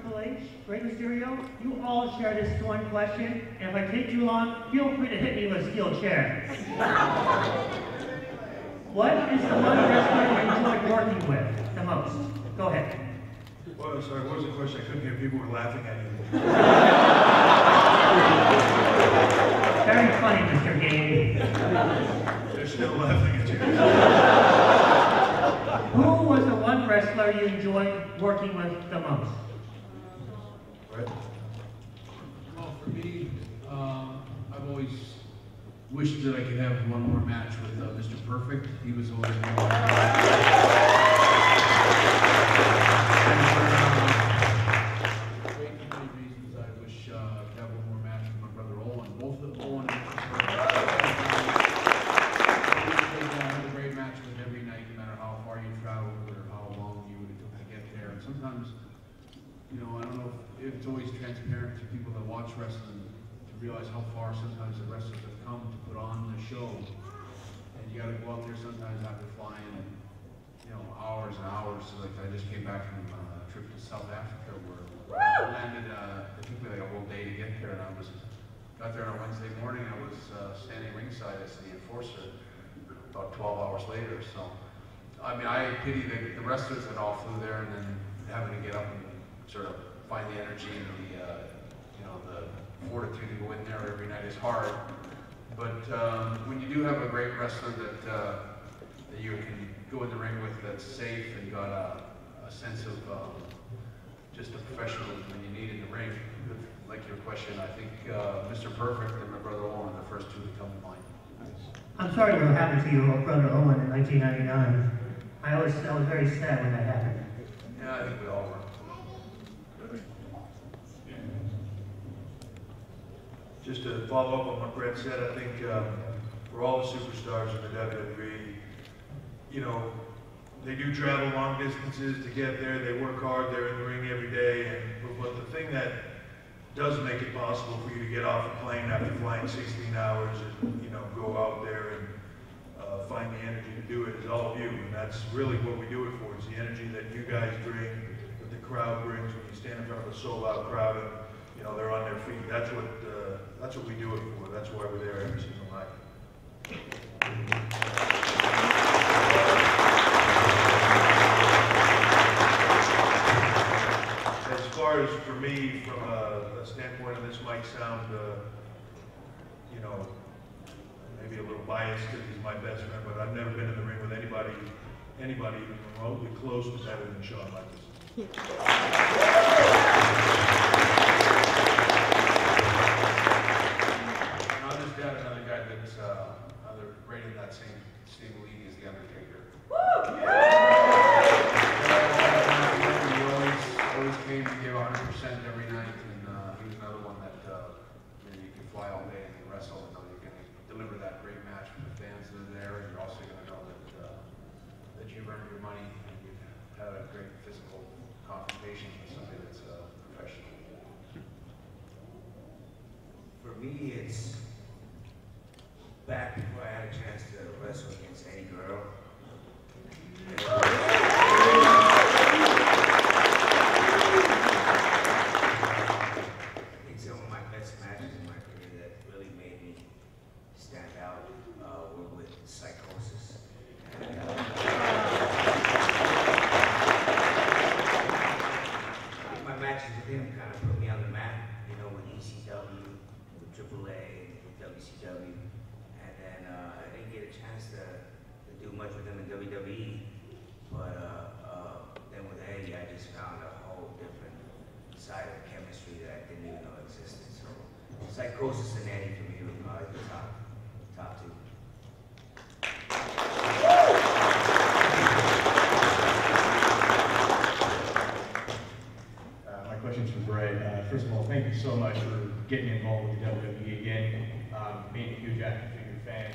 Triple H, Rey Mysterio, you all share this one question, and if I take too long, feel free to hit me with a steel chair. What is the one wrestler you enjoy working with the most? Go ahead. Well, sorry, what was the question? I couldn't hear. People were laughing at you. Very funny, Mr. Game. They're still laughing at you. Who was the one wrestler you enjoyed working with the most? Right. Well, for me, I've always wished that I could have one more match with Mr. Perfect. He was always one of great for many reasons. I wish to have one more match with my brother Owen. Both of Owen and Mr. Perfect. Have a great match with every night, no matter how far you traveled or how long you would have took to get there. And sometimes, you know, I don't know if it's always transparent to people that watch wrestling to realize how far sometimes the wrestlers have come to put on the show. And you got to go out there sometimes after flying, and, you know, hours and hours. So, like, I just came back from a trip to South Africa where I landed. It took me like a whole day to get there, and I got there on a Wednesday morning. I was standing ringside as the enforcer about 12 hours later. So, I mean, I pity the wrestlers that all flew there and then having to get up and sort of find the energy and the, you know, the fortitude to go in there every night is hard. But when you do have a great wrestler that you can go in the ring with that's safe and got a sense of just the professionalism that you need in the ring, like your question, I think Mr. Perfect and my brother Owen are the first two to come to mind. I'm sorry what happened to your brother Owen in 1999. I was very sad when that happened. Yeah, I think we all were. Just to follow up on what Brett said, I think for all the superstars in the WWE, you know, they do travel long distances to get there. They work hard. They're in the ring every day. But the thing that does make it possible for you to get off a plane after flying 16 hours and, you know, go out there and find the energy to do it is all of you. And that's really what we do it for, is the energy that you guys bring, that the crowd brings when you stand in front of a sold-out crowd and, you know, they're on their feet. That's what we do it for. That's why we're there every single night. As far as for me, from a standpoint of this might sound, you know, maybe a little biased because he's my best friend, but I've never been in the ring with anybody even remotely close to better than Shawn Michaels. I'll just add another guy that's right in that same league as The Undertaker. He always came and gave 100% every night, and he was another one that you can fly all day and wrestle and know you're going to deliver that great match for the fans that are there, and you're also going to know that you've earned your money and you've had a great physical confrontation with somebody that's professional. For me, it's back before I had a chance to wrestle against any girl. I think some of my best matches in my career that really made me stand out were with Psychosis. And, my matches with him kind of put me on the map, you know, with ECW, with AAA, with WCW. And then I didn't get a chance to do much with him in WWE, but then with Eddie, I just found a whole different side of chemistry that I didn't even know existed. So Psychosis and Eddie for me were probably the top two. My question's for Bray. First of all, thank you so much for getting involved with the WWE again. Being a huge action figure fan,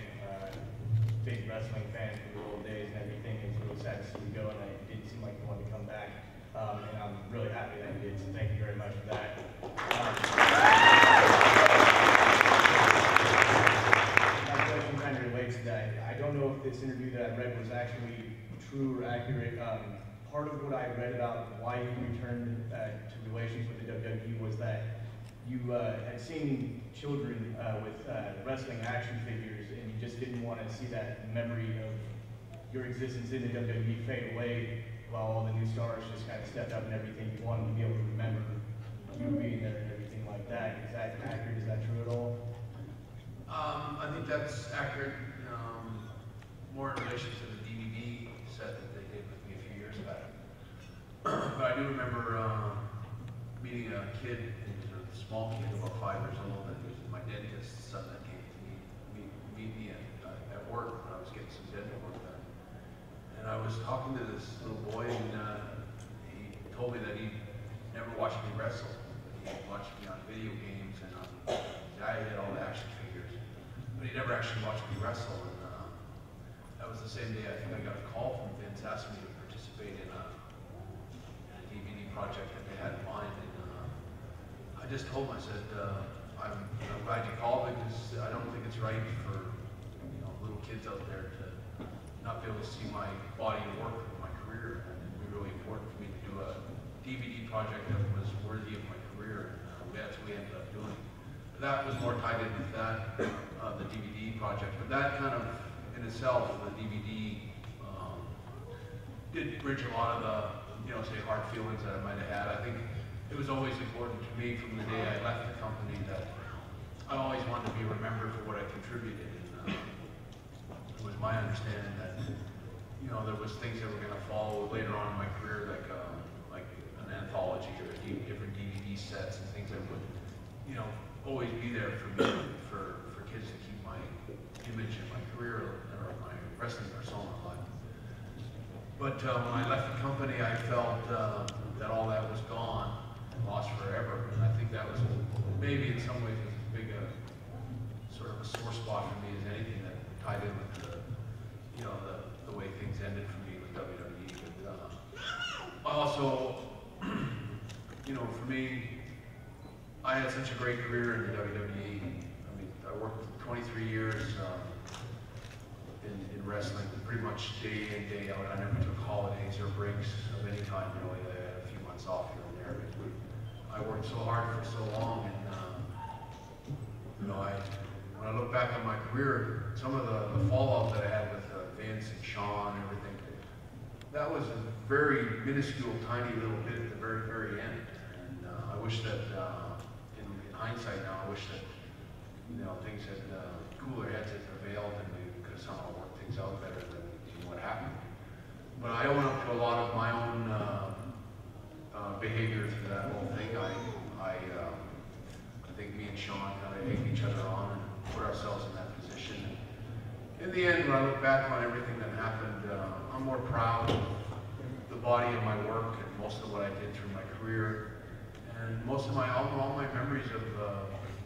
big wrestling fan from the old days and everything. It's really sad to see you go, and it didn't seem like you wanted to come back. And I'm really happy that you did, so thank you very much for that. My question kind of relates to that. I don't know if this interview that I read was actually true or accurate. Part of what I read about why you returned to relations WWE was that you had seen children with wrestling action figures, and you just didn't want to see that memory of your existence in the WWE fade away while all the new stars just kind of stepped up and everything. You wanted to be able to remember you being there and everything like that. Is that accurate? Is that true at all? I think that's accurate, more in relation to the DVD set that they did with me a few years back. But I do remember meeting a kid, a small kid, about 5 years old, and he was my dentist's son that came to meet me at work when I was getting some dental work done. And I was talking to this little boy, and he told me that he never watched me wrestle. He watched me on video games, and I had all the action figures, but he never actually watched me wrestle. And that was the same day I think I got a call from Vince asking me to participate in a DVD project that they had in mind. And I just told him, I said, I'm glad you called, because I don't think it's right for little kids out there to not be able to see my body of work of my career. And it would be really important for me to do a DVD project that was worthy of my career, and that's what we ended up doing. But that was more tied in with that, the DVD project. But that kind of, in itself, the DVD did bridge a lot of the, say, hard feelings that I might have had. I think it was always important to me from the day I left the company that I always wanted to be remembered for what I contributed. And it was my understanding that, there was things that were going to follow later on in my career, like an anthology or different DVD sets and things that would, always be there for me, for kids to keep my image and my career or my wrestling persona alive. But when I left the company, I felt that all that was gone and lost forever. And I think that was maybe in some ways as big a sort of a sore spot for me as anything that tied in with the way things ended for me with WWE. But I also, for me, I had such a great career in the WWE. I mean, I worked 23 years in wrestling, pretty much day in, day out. I never took holidays or breaks of any kind, really. I had a few months off here and there. But I worked so hard for so long, and when I look back on my career, some of the fallout that I had with Vince and Sean and everything, that was a very minuscule, tiny little bit at the very, very end. And I wish that, in hindsight now, I wish that things had cooler heads had prevailed and we could have somehow worked things out better than what happened. But I own up to a lot of my own behavior through that whole thing. I think me and Sean kind of egged each other on and put ourselves in that position. And in the end, when I look back on everything that happened, I'm more proud of the body of my work and most of what I did through my career. And most of all my memories of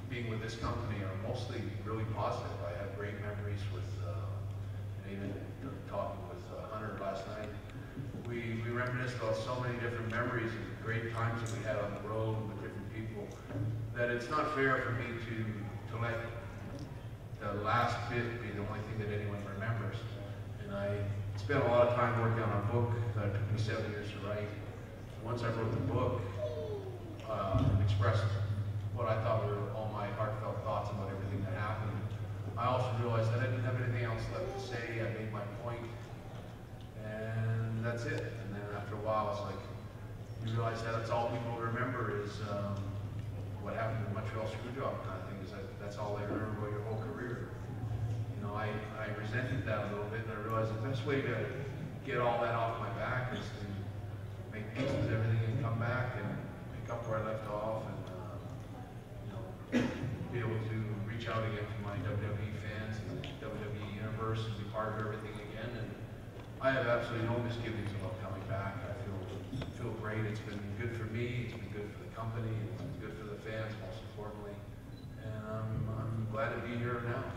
being with this company are mostly really positive. I have great memories with, and even talking with Hunter last night, we reminisced about so many different memories and great times that we had on the road with different people, that it's not fair for me to let the last bit be the only thing that anyone remembers. And I spent a lot of time working on a book that took me 7 years to write. Once I wrote the book, and expressed what I thought were all my heartfelt thoughts about everything that happened, I also realized that I didn't have anything else left to say. I made my point, and that's it. And then after a while, it's like, you realize that that's all people remember is what happened in the Montreal Screwjob kind of thing, is that that's all they remember about your whole career. I resented that a little bit, and I realized the best way to get all that off my back is to make peace with everything and come back and pick up where I left off, and be able to reach out again to my WWE fans and the WWE universe and be part of everything again. And I have absolutely no misgivings about coming back. I feel great. It's been good for me. It's been good for the company. It's been good for the fans, most importantly. And I'm glad to be here now.